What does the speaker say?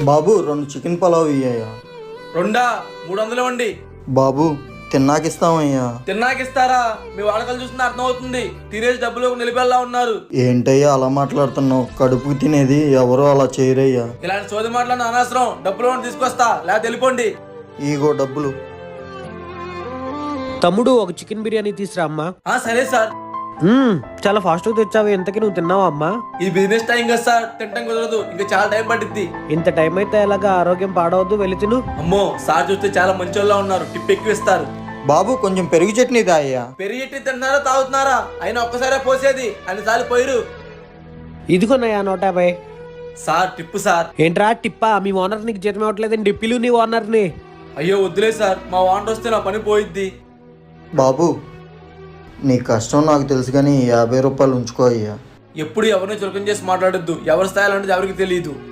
బాబు 2 chicken pulao ఇయ్యా. రెండా 300 ఇవ్వండి. బాబు తిన్నాకిస్తామయ్యా. తిన్నాకిస్తారా? మీ వాడకలు చూస్తున్నా అర్థం అవుతుంది. తినేసి డబ్బులు నిలిపెల్లా ఉన్నారు. ఏంటయ్యా అలా మాట్లాడుతున్నావు? కడుపుకి తినేది ఎవరో అలా చేయరయ్యా. ఇలాంటి సోది మాటలను అనవసరం. డబ్బులు తీసుకొస్తా, లేకపోతే వెళ్ళిపోండి. ఈగో డబ్బులు. తమ్ముడు ఒక చికెన్ బిర్యానీ తీసురా అమ్మా. సరే సార్. చాలా ఫాస్ట్ గా తెచ్చావు. ఎంతకి నువ్వు తిన్నావా అమ్మా? ఇది బిజినెస్ టైం కదా సార్, తింటాం కుదరదు. ఇంకా చాలా టైం పట్టిద్ది. ఇంత టైం అయితే ఎలాగా? ఆరోగ్యం పాడవద్దు, వెళ్ళి తిను. అమ్మో, సార్ చూస్తే చాలా మంచోళ్ళ ఉన్నారు. టిప్ ఎక్కువ ఇస్తారు. బాబు కొంచెం పెరుగు చట్నీ తాయ్యా. పెరిగి చెట్టి తిన్నారా తాగుతున్నారా? అయినా ఒక్కసారే పోసేది, అన్నిసార్లు పోయిరు. ఇదిగోనయ్యా 150. Sir tip sir. ఏంట్రా టిప్పా? మీ ఓనర్ నీకు జీతం ఇవ్వట్లేదండి. డిప్పిలు నీ ఓనర్ని. అయ్యో వద్దులే సార్, మా వాంటర్ వస్తే నా పని పోయిద్ది. బాబు నీ కష్టం నాకు తెలుసు కానీ 50 రూపాయలు ఉంచుకో అయ్యా. ఎప్పుడు ఎవరిని చులకం చేసి మాట్లాడొద్దు. ఎవరి స్థాయిలో అంటే ఎవరికి తెలియదు.